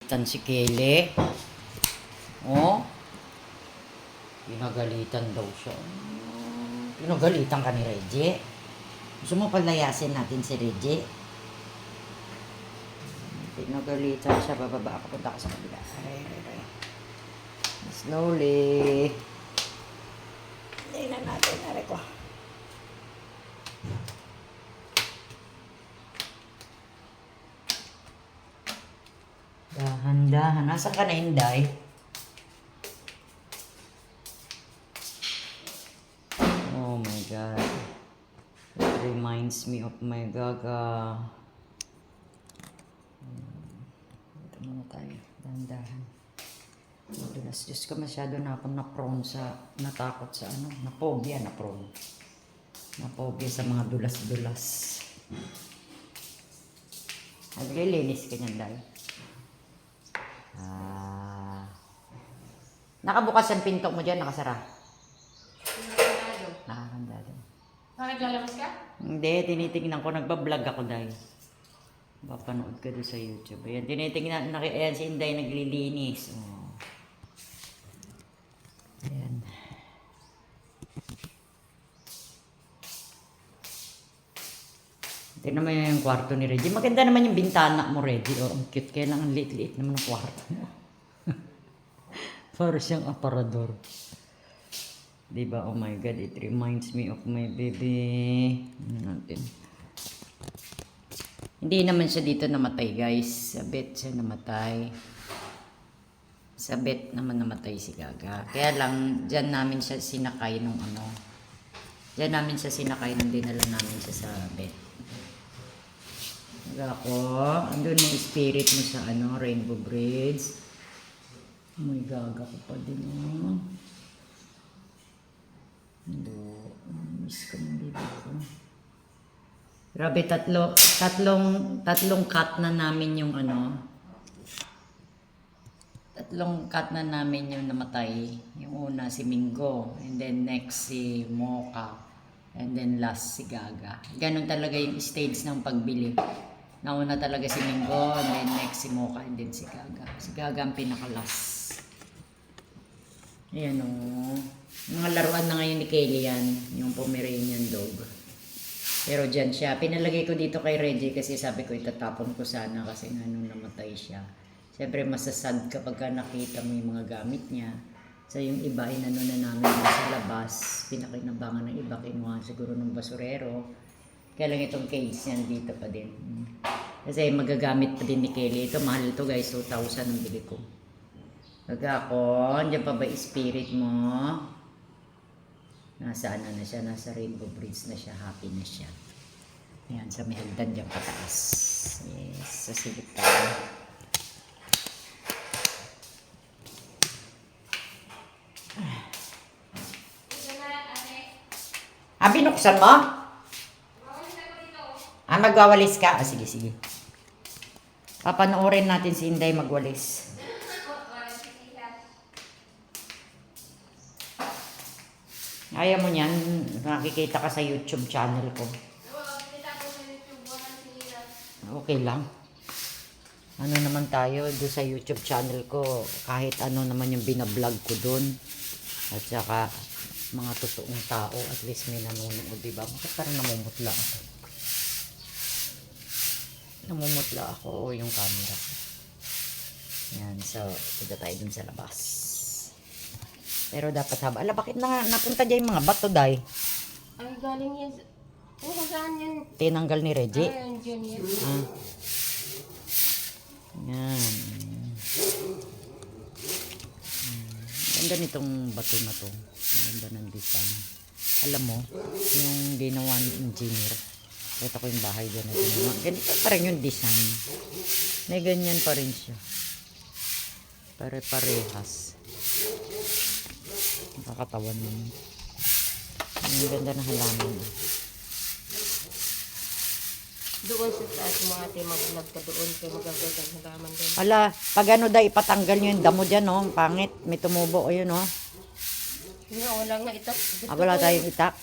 Pinagalitan si Kelly. Oh. Pinagalitan daw siya. Pinagalitan ka ni Reggie. Gusto mo palayasin natin si Reggie? Pinagalitan siya. Bababa ako. Punta ka sa kabila. Ay. Slowly. Tingnan natin. Ari ko. Dahan-dahan. Nasaan ka na, Inday? Oh my God. It reminds me of my gaga. Ito muna tayo. Dahan-dahan. Madulas. Diyos ko, masyado na akong na-prone sa, natakot sa ano, na-phobia, na-prone. Na-phobia sa mga dulas-dulas. Naglilinis ka niyan, Day. Nakabukas ang pinto mo dyan, nakasara. Nakakandado. Naglalabas ka? Hindi, tinitingnan ko. Nagbablog ako, Day. Papanood ka doon sa YouTube. Ayan, tinitingnan. Ayan, si Inday naglilinis. Oh. Ayan. Tingnan mo yung kwarto ni Reggie. Maganda naman yung bintana mo, Reggie. Oh, ang cute. Kaya lang ang liit-liit naman ang kwarto mo. Para siyang aparador. Diba? Oh my God. It reminds me of my baby. Ano natin? Hindi naman siya dito namatay, guys. Sa bed siya namatay. Sa bed naman namatay si Gaga. Kaya lang, dyan namin siya sinakay nung ano. Dyan namin siya sinakay nung dinala namin siya sa bed. Ako, andun yung spirit mo sa ano, Rainbow Bridge. May Gaga ko pa din, oh. Miss ko ng baby ko. Grabe, tatlong cut na namin yung ano. Tatlong cut na namin yung namatay. Yung una si Mingo, and then next si Mocha, and then last si Gaga. Ganon talaga yung stage ng pagbili. Nauna talaga si Mingo, and then next si Mocha, and then si Gaga. Si Gaga ang pinakalas. Ayan o. Mga laruan na ngayon ni Kelly yan. Yung Pomeranian dog. Pero dyan siya. Pinalagay ko dito kay Reggie kasi sabi ko itatapon ko sana kasi nga nung namatay siya. Siyempre masasad kapag ka nakita mo yung mga gamit niya. So yung iba inano na namin sa labas. Pinakinabangan ng iba. Kinuha siguro ng basurero. Kaya lang itong cage yan dito pa din. Kasi magagamit pa din ni Kelly. Ito mahal ito guys. 2,000 ang bili ko. Pag ako, andyan pa ba spirit mo? Nasa ano na siya, nasa Rainbow Bridge na siya, happy na siya. Ayan, sa may hagdan dyan pataas. Yes, sa silip tayo. Binuksan mo? Magwawalis ka? Sige, sige. Papanoorin natin si Inday magwalis. Ayaw mo niyan, nakikita ka sa YouTube channel ko. Okay lang. Ano naman tayo doon sa YouTube channel ko, kahit ano naman yung binablog ko doon. At saka mga totoong tao, at least may nanonood, diba? Bakit parang namumutla ako? Namumutla ako o yung camera. Yan, so, punta tayo dun sa labas. Pero dapat haba. Ala, bakit napunta dyan yung mga bato, Day? Ay, galing yan. Kung saan yan? Tinanggal ni Reggie? Ay, dyan yan. Yan. Ganda nitong bato na to. Ganda ng design. Alam mo, yung ginawa ng engineer. Ito ko yung bahay dyan. Ganito pa rin yung design. May ganyan pa rin siya. Pare-parehas. Nakakatawan naman. Ang ganda ng halaman. Doon sa taas mo ate, mag-vlog ka doon. Kaya magaganda ng halaman doon. Ala, pag ano daw, ipatanggal nyo yung damo dyan, oh. Pangit. May tumubo. Ayun, oh. Wala nga itak. Wala tayong itak.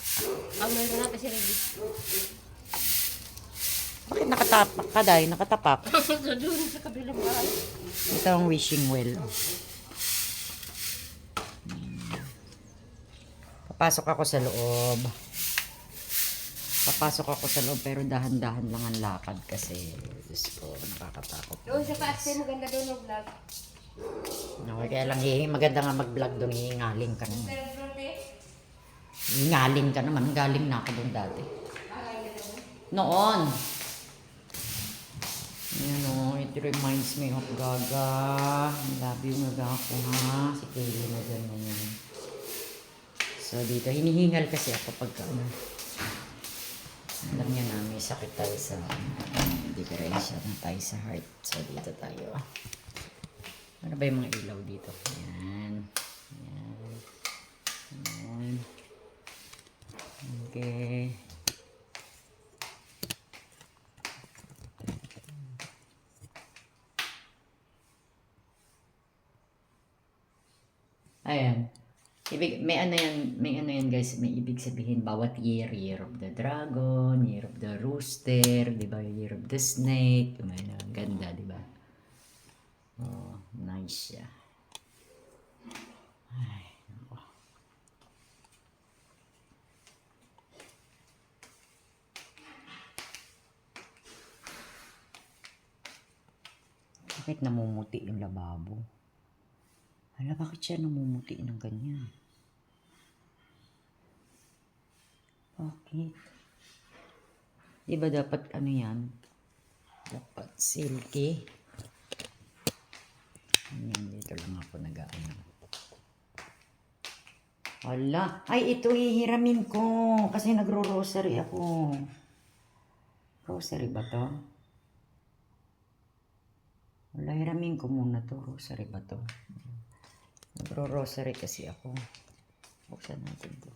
Mayroon na kasi Reggie. Bakit nakatapak ka, Day? Nakatapak? Doon sa kabilang bahay. Ito ang wishing well. Papasok ako sa loob. Pero dahan-dahan lang ang lakad kasi Diyos ko, nakakatakot. Doon sa taas din, maganda doon ang vlog. No, kaya lang maganda nga mag-vlog doon, hihingaling ka naman. Hihingaling ka naman, galing na ako doon dati. Noon. Ayan o, it reminds me of Gaga. Love you Gaga ako ha. Si Kaylee na dyan na yan. So dito, hinihingal kasi ako pagka ano. Alam niya na may sakit tayo sa diferensya na tayo sa heart. So dito tayo. Ano ba yung mga ilaw dito? Ayan. Ayan. Ayan. Okay. Ayan. May ano yan guys, may ibig sabihin bawat year, year of the dragon, year of the rooster, di ba? Year of the snake, ganda, di ba? Oh, nice siya. Ay, nako. Bakit namumuti yung lababo? Hala, bakit siya namumuti ng ganyan? Bakit? Diba dapat ano yan? Dapat silky. Ayan, dito lang ako nag-ano. Hala. Ay, ito hihiramin ko. Kasi nagro-rosary ako. Rosary ba to? Wala, hiramin ko muna to. Rosary ba to? Nagro-rosary kasi ako. Buksan natin to.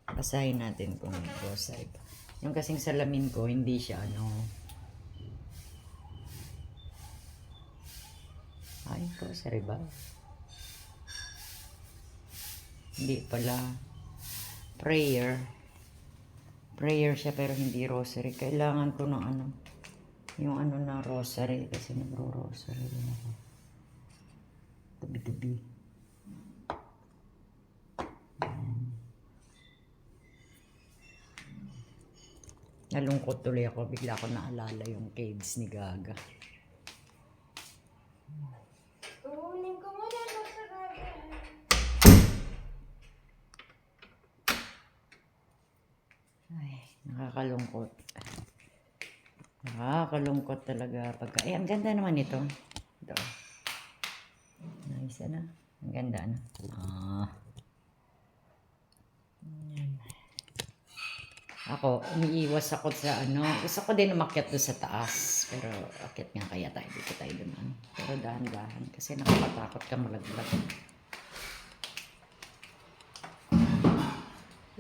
Basahin natin kung rosary ba. Yung kasing salamin ko, hindi siya ano. Ay, rosary ba? Hindi pala. Prayer. Prayer siya pero hindi rosary. Kailangan ko ng ano. Yung ano na rosary kasi nagro-rosary din ako. Tabi-tabi. Nalungkot tuloy ako. Bigla ko naalala yung caves ni Gaga. Kunin ko muna sa Gaga. Ay, nakakalungkot. Nakakalungkot talaga pagka... Eh, ang ganda naman ito. Ito. Nice na. Ang ganda na. Yan. Ako, umiiwas ako sa ano. Gusto ko din umakyat doon sa taas. Pero akyat nga kaya tayo. Dito tayo doon. Pero dahan-dahan. Kasi nakakatakot ka malaglag.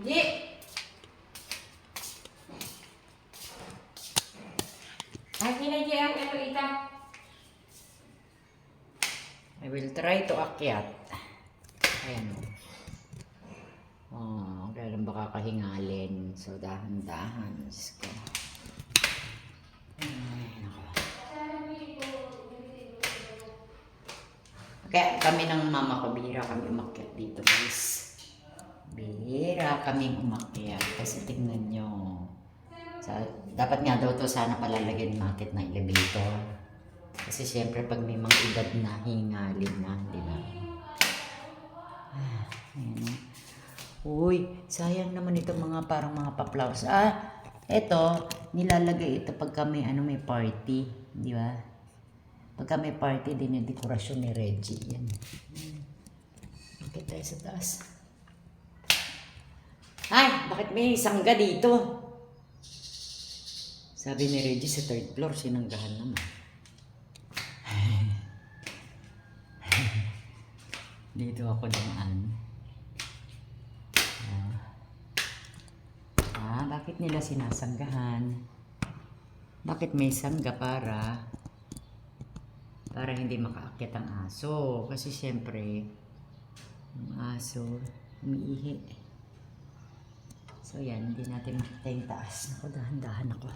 Hindi! Ay, pinagyan ang ano ita. I will try to akyat. Ayan o. Oh, kaya lang baka kahingalin. So, dahan-dahan. Diyos ko. Ay, nako. Kaya kami ng mama ko, bihira kami umakyat dito, guys. Bihira kaming umakyat. Kasi tingnan nyo. Dapat nga daw to sana palalagyan natin ng elevator. Kasi siyempre pag may mga edad na, hingalin na, di ba? Ayan. Uy, sayang naman ito mga parang mga pa-flowers. Eto, nilalagay ito pagka may, may party. Di ba? Pagka may party, din yung dekorasyon ni Reggie. Yan. Bakit tayo sa taas? Ay, bakit may sangga dito? Sabi ni Reggie sa third floor, sinanggahan naman. Dito ako dumaan. Bakit nila sinasanggahan? Bakit may sangga para hindi makaakyat ang aso? Kasi syempre, yung aso, umiihi. So yan, hindi natin makita yung taas. Naku, dahan-dahan ako.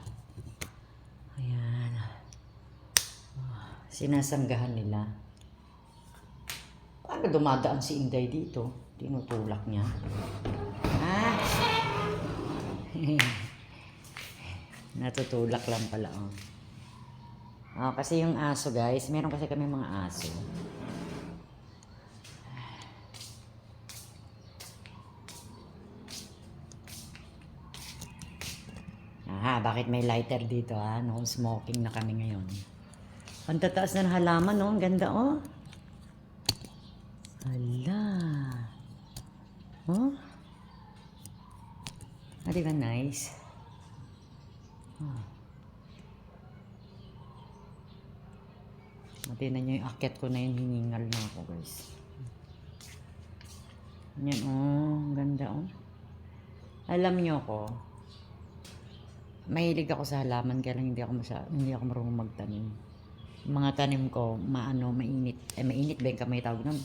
Ayan. Sinasanggahan nila. Paano dumadaan si Inday dito? Tinutulak niya. Ah! Natutulak lang pala, oh. Oh, kasi yung aso, guys, meron kasi kami mga aso. Aha, bakit may lighter dito, ha? No smoking na kami ngayon. Ang tataas na ng halaman, no? Ang ganda, oh. Hala. Oh? Ah, di ba nice? Oh. Matinan nyo yung akyat ko na yun, hiningal na ako, guys. Yan, oh. Ang ganda, oh. Alam nyo ko, mahilig ako sa halaman, kaya lang hindi ako marunong magtanim. Yung mga tanim ko, mainit. Mainit ba yung kamay tawag nun?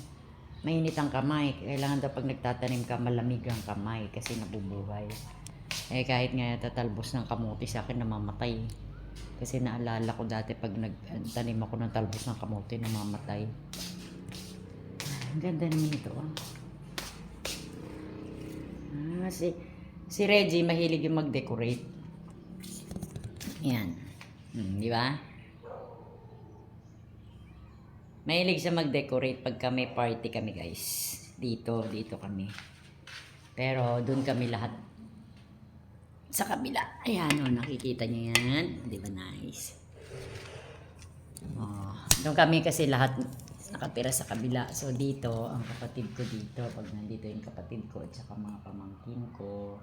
Mainit ang kamay. Kailangan daw pag nagtatanim ka, malamig ang kamay kasi nabubuhay. Kahit nga tatalbos ng kamote sa akin, namamatay. Kasi naalala ko dati pag nagtanim ako ng talbos ng kamote, namamatay. Ang ganda naman ito, oh. Si Reggie, mahilig yung mag-decorate. Yan. Di ba? Mahilig siya mag-decorate pagka may party kami, guys. Dito kami. Pero doon kami lahat sa kabila. Ayan, oh, nakikita niyo yan. Di ba nice? Oh, doon kami kasi lahat nakatira sa kabila. So dito, ang kapatid ko dito. Pag nandito yung kapatid ko at saka mga pamangkin ko.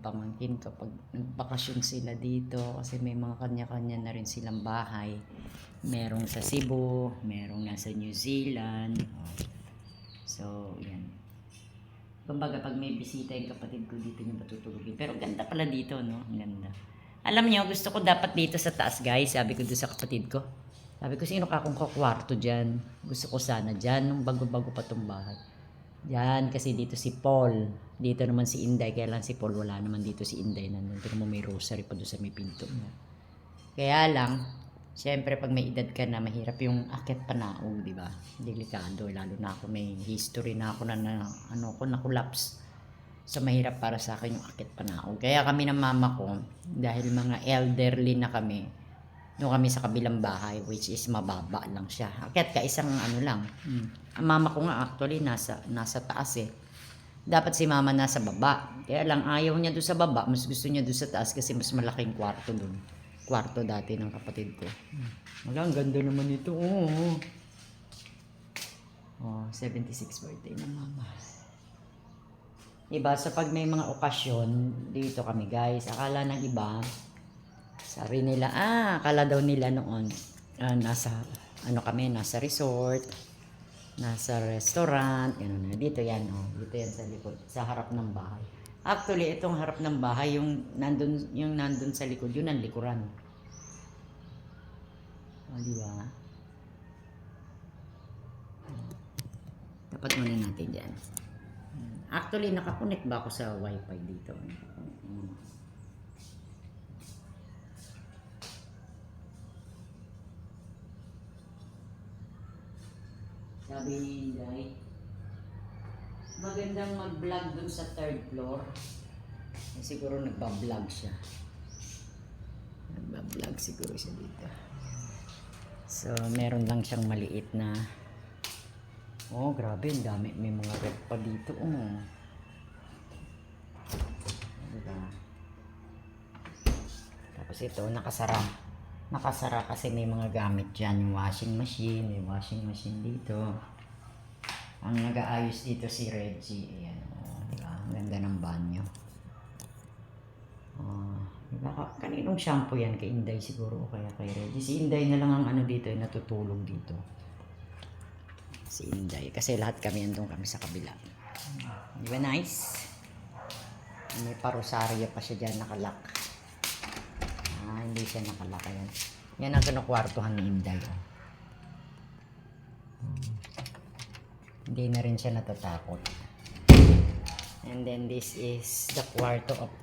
Pag nagbakasyon sila dito kasi may mga kanya-kanya na rin silang bahay. Merong sa Cebu, merong nasa New Zealand. So, yan. Kumbaga, pag may bisita yung kapatid ko dito niya matutulogin. Pero ganda pala dito, no? Ganda. Alam niyo, gusto ko dapat dito sa taas, guys. Sabi ko doon sa kapatid ko. Sabi ko, sino ka kung kakwarto dyan? Gusto ko sana dyan, nung bago-bago pa itong bahay. Yan, kasi dito si Paul. Dito naman si Inday. Kaya lang si Paul, wala naman dito si Inday. Nandun mo may rosary pa doon sa may pinto niya. Kaya lang, siyempre pag may edad ka na, mahirap yung akyat panaog, di ba? Delikado, lalo na ako may history na ako na collapse. So mahirap para sa akin yung akyat panaog. Kaya kami ng mama ko, dahil mga elderly na kami, doon kami sa kabilang bahay, which is mababa lang siya. Akyat ka isang lang. Ang mama ko nga actually nasa taas eh. Dapat si mama nasa baba. Kaya lang ayaw niya doon sa baba, mas gusto niya doon sa taas kasi mas malaking kwarto doon. Kwarto dati ng kapatid ko. Wala, ang ganda naman ito. Oh, 76 birthday ng mama. Iba, sa pag may mga okasyon, dito kami guys. Akala ng iba, sabi nila, akala daw nila noon, nasa resort, nasa restaurant, gano'n. Dito yan, dito yan sa likod, sa harap ng bahay. Actually, itong harap ng bahay, yung nandun sa likod, yun ang likuran. Di ba? Dapat muna natin dyan. Actually, nakakonect ba ako sa wifi dito? Sabi ni Inday, magandang mag-vlog dun sa 3rd floor. Siguro nagba-vlog siya. Nagba-vlog siguro siya dito. So, meron lang siyang maliit na... Oh, grabe, ang dami. May mga rep pa dito. Diba? Tapos ito, nakasara. Nakasara kasi may mga gamit dyan. Yung washing machine. May washing machine dito. Ang nag-aayos dito si Reggie. Ayan. Diba? Ang ganda ng banyo. Diba? Kaninong shampoo yan? Kay Inday siguro o kaya kay Reggie. Si Inday na lang ang dito. Natutulog dito. Si Inday. Kasi lahat kami andun kami sa kabila. Diba nice? May parosaryo pa siya dyan nakalak. Hindi siya nakalak. Yan ang kinukwartuhan ni Inday. Hindi na rin siya natatakot. And then this is the kwarto of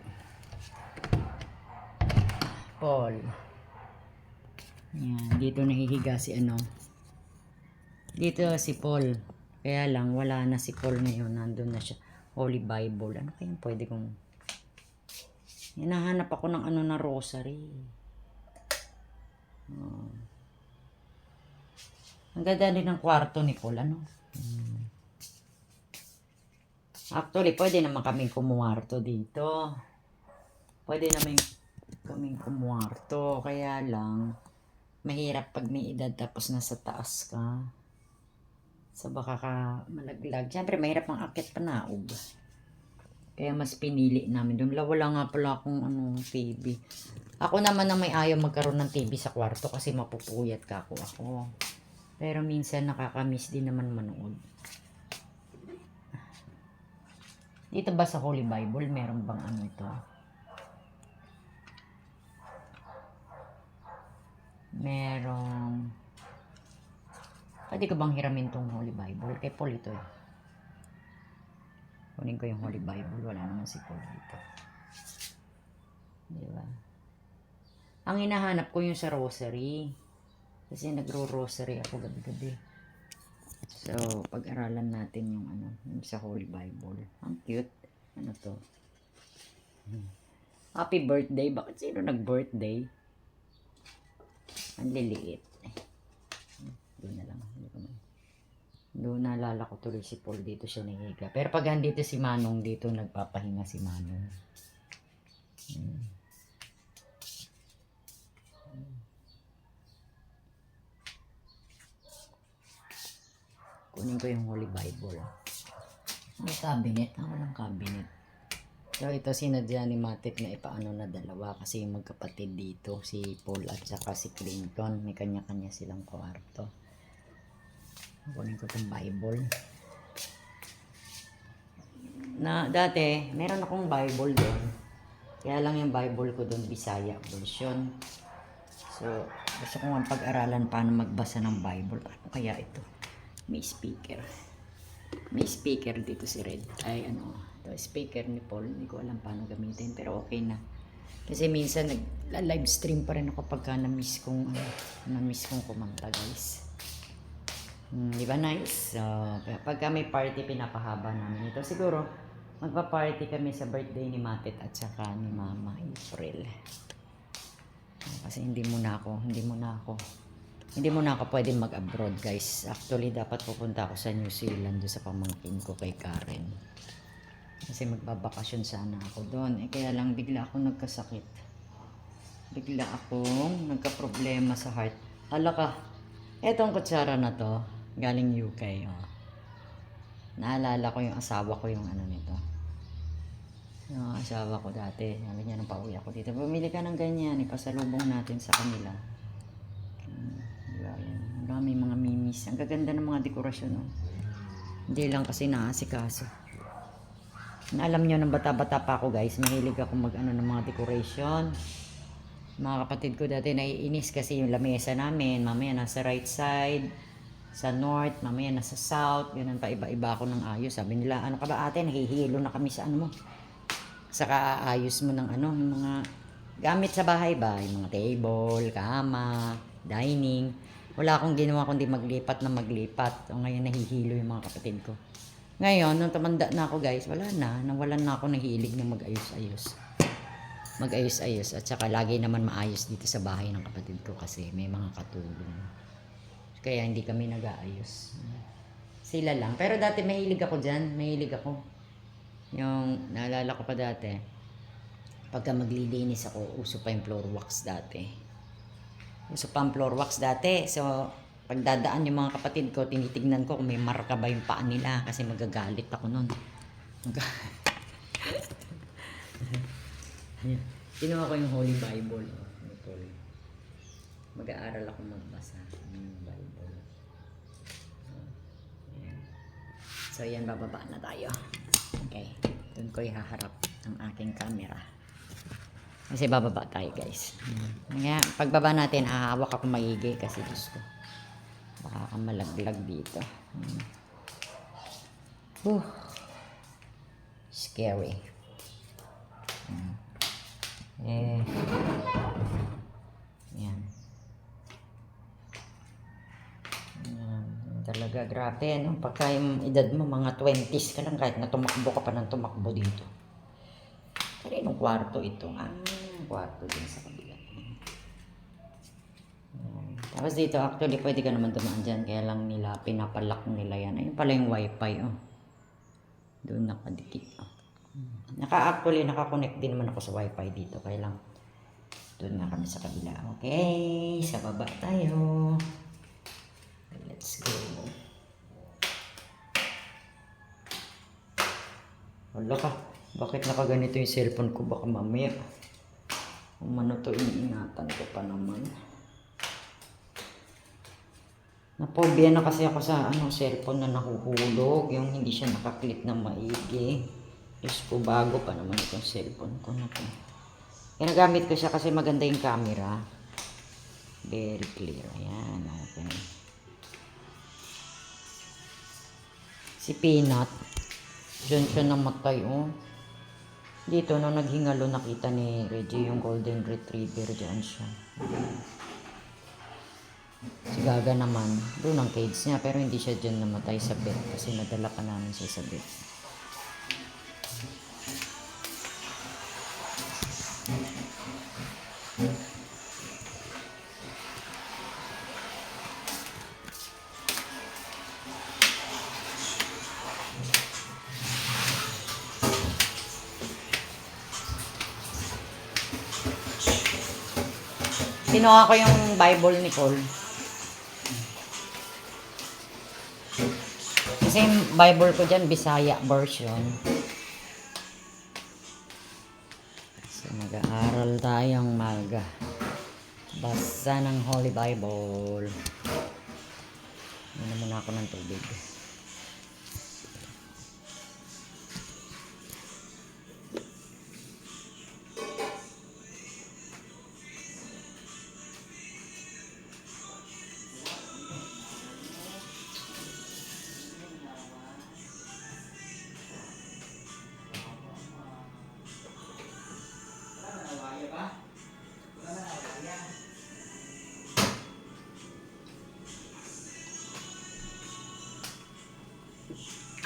Paul. Yan. Dito nahihiga si ano. Dito si Paul. Kaya lang, wala na si Paul ngayon. Nandun na siya. Holy Bible. Ano kaya pwede kong... Hinahanap ako ng ano na rosary. Oh. Ang ganda din ng kwarto ni Paul. Ano? Actually, pwede naman kaming kumuwarto dito. Pwede naman kaming kumuwarto. Kaya lang, mahirap pag may edad tapos nasa taas ka. So baka ka malaglag. Siyempre, mahirap ang akit panaog. Kaya mas pinili namin doon. Wala nga pala akong TV. Ako naman na may ayaw magkaroon ng TV sa kwarto kasi mapupuyat ka ako. Pero minsan nakakamiss din naman manood. Dito ba sa Holy Bible, meron bang ano ito? Merong... Pwede ko bang hiramin tong Holy Bible? Kay Paul ito eh. Kunin ko yung Holy Bible. Wala naman si Paul dito. Diba? Ang hinahanap ko yung sa rosary. Kasi nagro-rosary ako gabi-gabi. So, pag-aralan natin yung ano, yung sa Holy Bible. Ang cute. Ano to? Happy birthday. Bakit sino nag-birthday? Ang liliit. Doon na lang. Doon naalala ko tuloy si Paul. Dito siya nahiga. Pero pag andito si Manong, dito nagpapahinga si Manong. Kunin ko yung Holy Bible. May cabinet. Walang cabinet. So ito sinadya ni Matit na ipaano na dalawa kasi yung magkapatid dito. Si Paul at saka si Clinton. May kanya-kanya silang kwarto. Kunin ko itong Bible. Na dati, meron akong Bible doon. Kaya lang yung Bible ko doon, Bisaya version. So, gusto ko nga pag-aralan paano magbasa ng Bible. Ano kaya ito? May speaker. May speaker dito si Red. Ay ano, ito speaker ni Paul. Hindi ko alam paano gamitin pero okay na. Kasi minsan nag-live stream pa rin ako pagka na-miss kong kumanta guys. Di ba nice? So, pagka may party pinapahaba namin ito. Siguro magpa-party kami sa birthday ni Matit at saka ni Mama April. Kasi hindi muna ako pwedeng mag-abroad guys. Actually dapat pupunta ako sa New Zealand doon sa pamangkin ko kay Karen. Kasi magbabakasyon sana ako doon. Kaya lang bigla akong nagkasakit. Bigla akong nagka-problema sa heart. Hala ka, etong kutsara na to, galing UK. Oh. Naalala ko yung asawa ko yung ano nito. Yung asawa ko dati. Sabi niya nung pauwi ako dito. Bumili ka ng ganyan. Ipasalubong natin sa kanila. Marami mga mimis. Ang gaganda ng mga dekorasyon. Oh. Hindi lang kasi naasikaso. Alam nyo, nung bata-bata pa ako guys, mahilig ako mag-ano ng mga decoration. Mga kapatid ko dati naiinis kasi yung lamesa namin. Mamaya nasa right side, sa north, mamaya nasa south. Ganun pa, iba-iba ako ng ayos. Sabi nila, ano ka ba ate, nahihilo na kami sa ano mo. Saka aayos mo ng ano, yung mga gamit sa bahay ba? Yung mga table, kama, dining. Wala akong ginawa kundi maglipat na maglipat. O ngayon nahihilo yung mga kapatid ko. Ngayon, nung tumanda na ako guys, wala na. Nawalan na ako ng hilig na mag-ayos-ayos. Mag-ayos-ayos. At saka lagi naman maayos dito sa bahay ng kapatid ko kasi may mga katulong. Kaya hindi kami nag-aayos. Sila lang. Pero dati mahilig ako dyan. Mahilig ako. Yung naalala ko pa dati, pagka maglilinis ako, uso pa yung floor wax dati. Uso pa ang floor wax dati. So, pagdadaan yung mga kapatid ko, tinitignan ko kung may marka ba yung paa nila kasi magagalit ako nun. Kinuha ko yung Holy Bible. Mag-aaral ako magbasa ng Bible. So, yan, bababa na tayo. Okay. Doon ko ihaharap ang aking camera. Kasi bababa tayo guys. Kaya pagbaba natin, hahawak ako maigi kasi Diyos ko. Baka ka malaglag dito. Scary. Yan. talaga, grabe, ano? Pagka yung edad mo, mga 20s ka lang, kahit na tumakbo ka pa ng tumakbo dito. Kaninong kwarto ito? Kwarto din sa kabila. Tapos dito, actually, pwede ka naman dumaan dyan. Kaya lang nila, pinapalak nila yan. Ayun pala yung wifi, oh. Doon nakadikit, oh. Actually, nakakonect din naman ako sa wifi dito. Kaya lang, doon na kami sa kabila. Okay, sa baba tayo. Let's go. Wala ka, bakit nakaganito yung cellphone ko? Baka mamaya. Umano to, iniingatan ko pa naman. Napobia na kasi ako sa cellphone na nahuhulog. Yung hindi siya nakaklik na maigi. Diyos ko, bago pa naman itong cellphone ko na to. Ginagamit ko siya kasi maganda yung camera. Very clear. Ayan, okay. Si Peanut, dyan siya namatay, oh. Dito, nung naghingalo, nakita ni Reggie yung golden retriever. Dyan siya. Si Gaga naman, doon ang cage niya. Pero hindi siya dyan namatay sa bed. Kasi nadala pa namin siya sa bed. Kinuha ko yung Bible ni Paul. Kasi yung Bible ko dyan, Bisaya version. So, mag-aaral tayong basa ng Holy Bible. Inom muna ako ng tubig.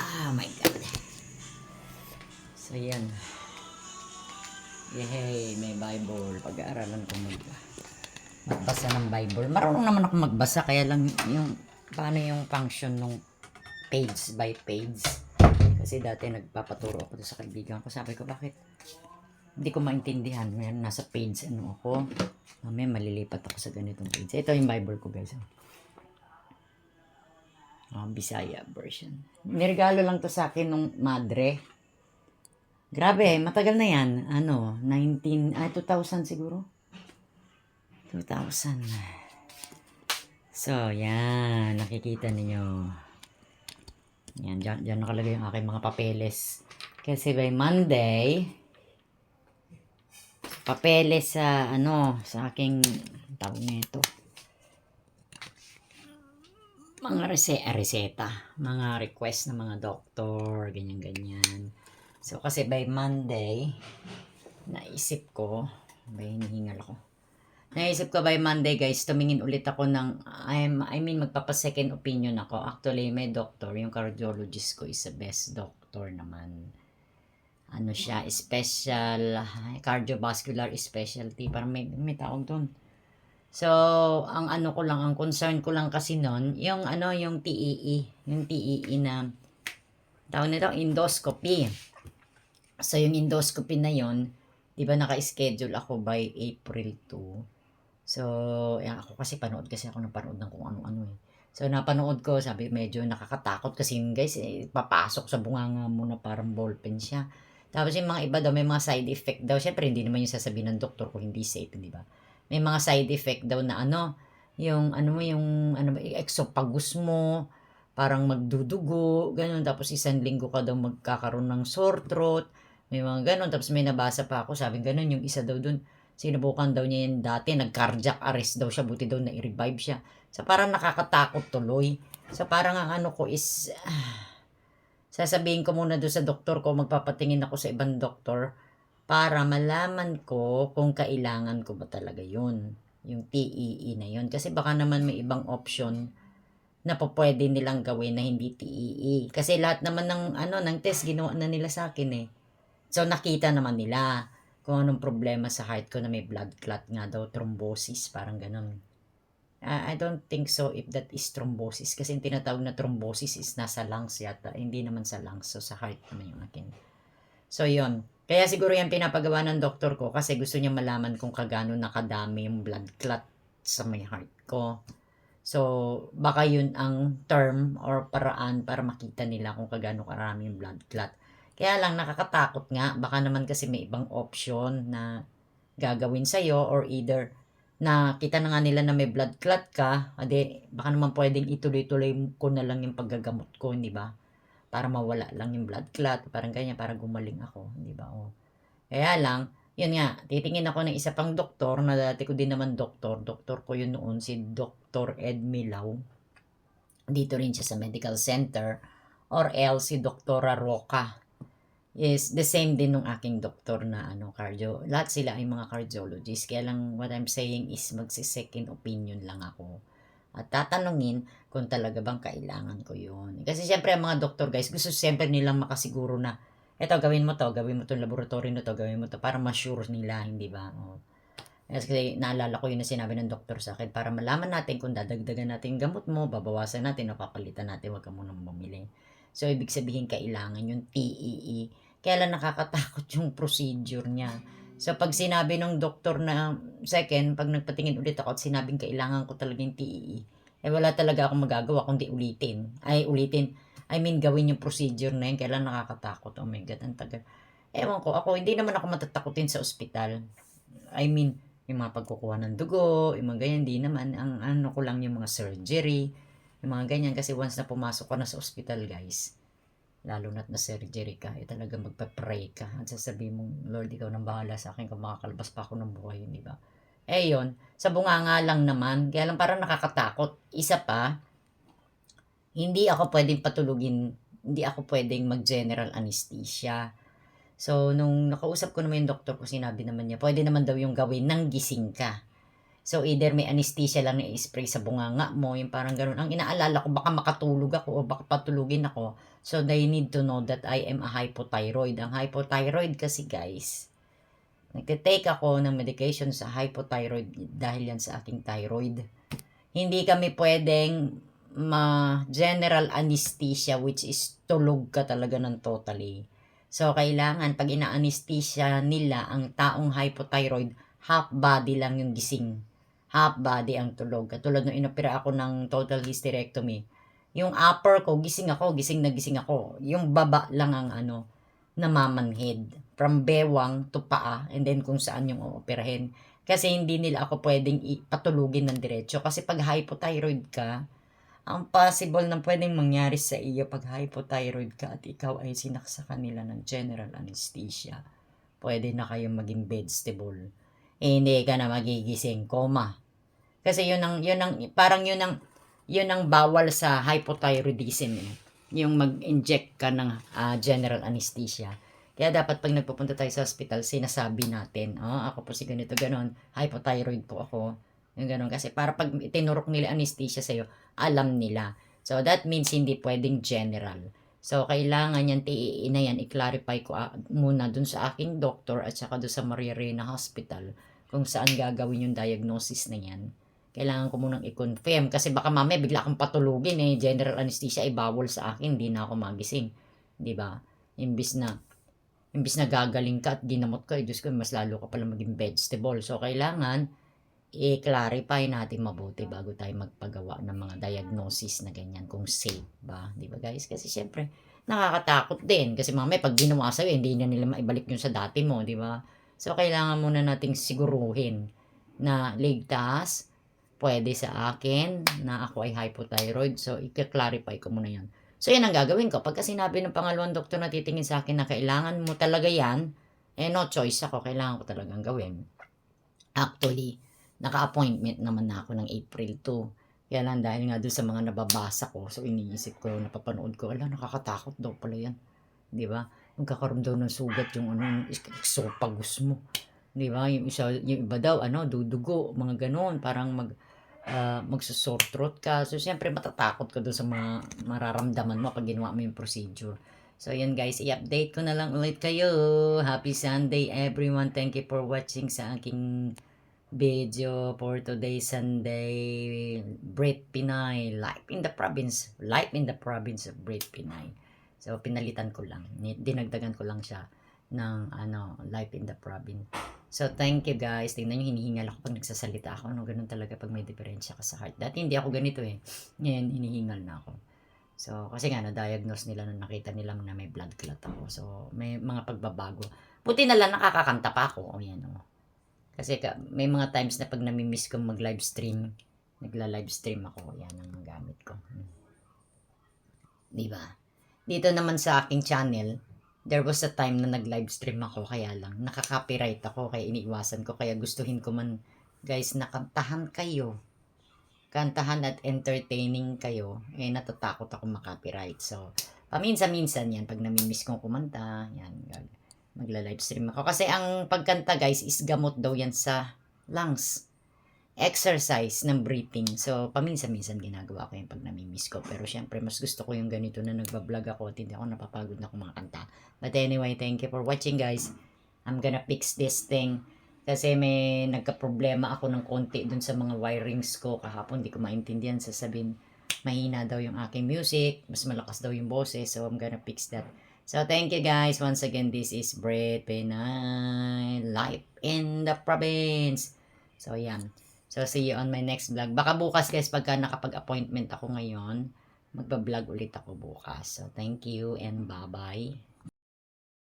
Oh my God. So, yan. Yay, may Bible. Pag-aaralan ko magbasa ng Bible. Marunong naman ako magbasa, kaya lang yung, paano yung function ng page by page. Kasi dati nagpapaturo ako sa kaibigan ko. Sabi ko, bakit? Hindi ko maintindihan. Ngayon, nasa page, ako. Mamaya malilipat ako sa ganitong page. Ito yung Bible ko, guys. Bisaya version. Niregalo lang to sa akin nung madre. Grabe, matagal na yan. 2000 siguro. 2000. So, yan. Nakikita ninyo. Yan, dyan nakalagay yung aking mga papeles. Kasi by Monday, papeles sa, sa aking, tawag nito. Mga reseta, mga request ng mga doktor, ganyan-ganyan. So, kasi by Monday, naisip ko by Monday, guys, tumingin ulit ako ng, magpapa-second opinion ako. Actually, may doctor, yung cardiologist ko is the best doctor naman. Siya, special, cardiovascular specialty, parang may tawag doon. So, ang concern ko lang kasi noon, yung TEE, na tawag nito, endoscopy. So, yung endoscopy na yon, di ba naka-schedule ako by April 2. So, ako kasi napanood ng kung ano-ano eh. So, napanood ko, sabi medyo nakakatakot kasi guys, papasok sa bunganga mo na parang ballpen siya. Tapos yung mga iba daw, may mga side effect daw. Siyempre, hindi naman yung sasabihin ng doktor ko hindi safe, di ba? May mga side effect daw na exopagus mo, parang magdudugo, ganun. Tapos isang linggo ka daw magkakaroon ng sore throat, may mga ganun. Tapos may nabasa pa ako, sabi ganun, yung isa daw dun, sinubukan daw niya yan dati, nag-cardiac arrest daw siya, buti daw na-revive siya. So parang nakakatakot tuloy. So parang ang ko is, sasabihin ko muna doon sa doktor ko, magpapatingin ako sa ibang doktor, para malaman ko kung kailangan ko ba talaga yun. Yung TEE na yun. Kasi baka naman may ibang option na pwede nilang gawin na hindi TEE. Kasi lahat naman ng test ginawa na nila sa akin eh. So nakita naman nila kung anong problema sa heart ko na may blood clot nga daw, thrombosis, parang ganun. I don't think so if that is thrombosis kasi yung tinatawag na thrombosis is nasa lungs yata, hindi naman sa lungs, so sa heart naman yung akin. So yun, kaya siguro yan pinapagawa ng doktor ko kasi gusto niya malaman kung kagano nakadami yung blood clot sa may heart ko. So, baka yun ang term or paraan para makita nila kung kagano karami yung blood clot. Kaya lang nakakatakot nga, baka naman kasi may ibang option na gagawin sa'yo or either na kita na nga nila na may blood clot ka, ade, baka naman pwedeng ituloy-tuloy ko na lang yung paggagamot ko, hindi ba? Para mawala lang yung blood clot, parang ganyan, para gumaling ako, hindi ba? Oh. Kaya lang, yun nga, titingin ako ng isa pang doktor na dati ko din naman doktor ko yun noon, si Dr. Ed Milaw. Dito rin siya sa medical center. Or else si Dr. Roca. Is the same din nung aking doktor na cardio. Lahat sila ay mga cardiologist. Kaya lang what I'm saying is magsi-second opinion lang ako. At tatanungin kung talaga bang kailangan ko yun. Kasi siyempre ang mga doktor guys, gusto siyempre nilang makasiguro na eto gawin mo to laboratory na to, gawin mo to para ma-sure nila, hindi ba? Oh. Kasi naalala ko yun na sinabi ng doktor sa akin para malaman natin kung dadagdagan natin gamot mo, babawasan natin, napapalitan natin, wag ka munang bumili. So, ibig sabihin kailangan yung TEE. Kaya lang nakakatakot yung procedure niya. So, pag sinabi ng doktor na second, pag nagpatingin ulit ako at sinabing kailangan ko talaga yung TEE, eh wala talaga akong magagawa kundi ulitin. I mean, gawin yung procedure na yun. Kailan nakakatakot. Oh my God, ang tagal. Ewan ko, hindi naman ako matatakotin sa ospital. I mean, yung mga pagkukuha ng dugo, yung mga ganyan, di naman. Ang ano ko lang yung mga surgery, yung mga ganyan. Kasi once na pumasok ka na sa ospital, guys, lalo na't na surgery ka, talaga magpa-pray ka. At sasabihin mong, Lord, ikaw nang bahala sa akin kung makakalabas pa ako ng buhay, di ba? Yun, sa bunganga lang naman. Kaya lang parang nakakatakot. Isa pa, hindi ako pwedeng mag-general anesthesia. So, nung nakausap ko naman yung doktor ko, sinabi naman niya, pwede naman daw yung gawin nang gising ka. So, either may anesthesia lang na i-spray sa bunganga mo, yung parang ganun. Ang inaalala ko, baka makatulog ako o baka patulugin ako. So, they need to know that I am a hypothyroid. Ang hypothyroid kasi, guys, nagtitake ako ng medication sa hypothyroid dahil yan sa aking thyroid. Hindi kami pwedeng general anesthesia which is tulog ka talaga ng totally. So, kailangan pag ina-anesthesia nila ang taong hypothyroid, half body lang yung gising. Half body ang tulog. Katulad nung inopera ako ng total hysterectomy. Yung upper ko, gising na gising ako. Yung baba lang ang namamanhid. From bewang to paa, and then kung saan yung operahin. Kasi hindi nila ako pwedeng ipatulugin ng diretso. Kasi pag hypothyroid ka, ang possible na pwedeng mangyari sa iyo pag hypothyroid ka at ikaw ay sinaksakan nila ng general anesthesia, pwede na kayong maging vegetable. Hindi ka na magigising, coma. Kasi yun ang bawal sa hypothyroidism eh. Yung mag-inject ka ng general anesthesia. Kaya dapat pag nagpupunta tayo sa hospital, sinasabi natin, ako po si ganito, ganon, hypothyroid po ako. Yung ganon. Kasi para pag tinurok nila anesthesia sa'yo, alam nila. So, that means hindi pwedeng general. So, kailangan yan, TEE na yan, i-clarify ko muna dun sa aking doctor at saka dun sa Maria Reina Hospital kung saan gagawin yung diagnosis na yan. Kailangan ko munang i-confirm kasi baka mamaya bigla akong patulugin general anesthesia ay bawal sa akin, hindi na ako magising. 'Di ba? Imbis na gagaling ka at ginamot ka, Diyos ko, mas lalo ka pala maging vegetable. So, kailangan i-clarify natin mabuti bago tayo magpagawa ng mga diagnosis na ganyan kung safe ba, 'di ba guys? Kasi syempre nakakatakot din kasi mamaya pag ginawa sa'yo, hindi na nila maibalik yung sa dati mo, 'di ba? So kailangan muna nating siguruhin na ligtas, pwede sa akin na ako ay hypothyroid. So i-clarify ko muna 'yan. So yan ang gagawin ko. Pagka sinabi ng pangalawang doktor na titingin sa akin na kailangan mo talaga 'yan, no choice ako, kailangan ko talagang gawin. Actually, naka-appointment naman na ako ng April 2. Kaya lang dahil nga doon sa mga nababasa ko, so iniisip ko, napapanood ko, nakakatakot daw pala yan. Di ba? Magkakaroon daw ng sugat yung esophagus mo. Di ba? Yung iba daw, dudugo, mga ganon, parang magsusore throat ka. So, syempre, matatakot ka doon sa mga mararamdaman mo pag ginawa mo yung procedure. So, yun guys, i-update ko na lang ulit kayo. Happy Sunday everyone. Thank you for watching sa aking video for today Sunday. Brett Pinay. Life in the province. Life in the province of Brett Pinay. So, pinalitan ko lang. Dinagdagan ko lang siya ng life in the province. So, thank you guys. Tingnan nyo, hinihingal ako pag nagsasalita ako. Ganun talaga pag may diferensya ka sa heart. Dati hindi ako ganito eh. Ngayon, hinihingal na ako. So, kasi nga, na-diagnose nila nung nakita nila na may blood clot ako. So, may mga pagbabago. Buti na lang nakakakanta pa ako. O, yan o. Kasi may mga times na pag namimiss ko mag-live stream, nagla-live stream ako. Yan ang gamit ko. Diba? Dito naman sa aking channel, there was a time na nag-live stream ako, kaya lang nakaka-copyright ako, kaya iniiwasan ko, kaya gustuhin ko man guys na kantahan kayo, kantahan at entertaining kayo, natatakot ako makopyright. So paminsan-minsan yan, pag namimiss kong kumanta, yan, magla-live stream ako, kasi ang pagkanta guys is gamot daw yan sa lungs, exercise ng breathing. So, paminsan-minsan ginagawa ko yung pag namimiss ko. Pero syempre, mas gusto ko yung ganito na nagbablog ako at hindi ako napapagod na kumakanta. But anyway, thank you for watching guys. I'm gonna fix this thing. Kasi may nagka-problema ako ng konti dun sa mga wirings ko. Kahapon, di ko maintindihan. Sasabihin, mahina daw yung aking music. Mas malakas daw yung boses. So, I'm gonna fix that. So, thank you guys. Once again, this is Brett Pinay. Life in the province. So, yan. So, see you on my next vlog. Baka bukas guys, pagka nakapag-appointment ako ngayon, magpa-vlog ulit ako bukas. So, thank you and bye-bye.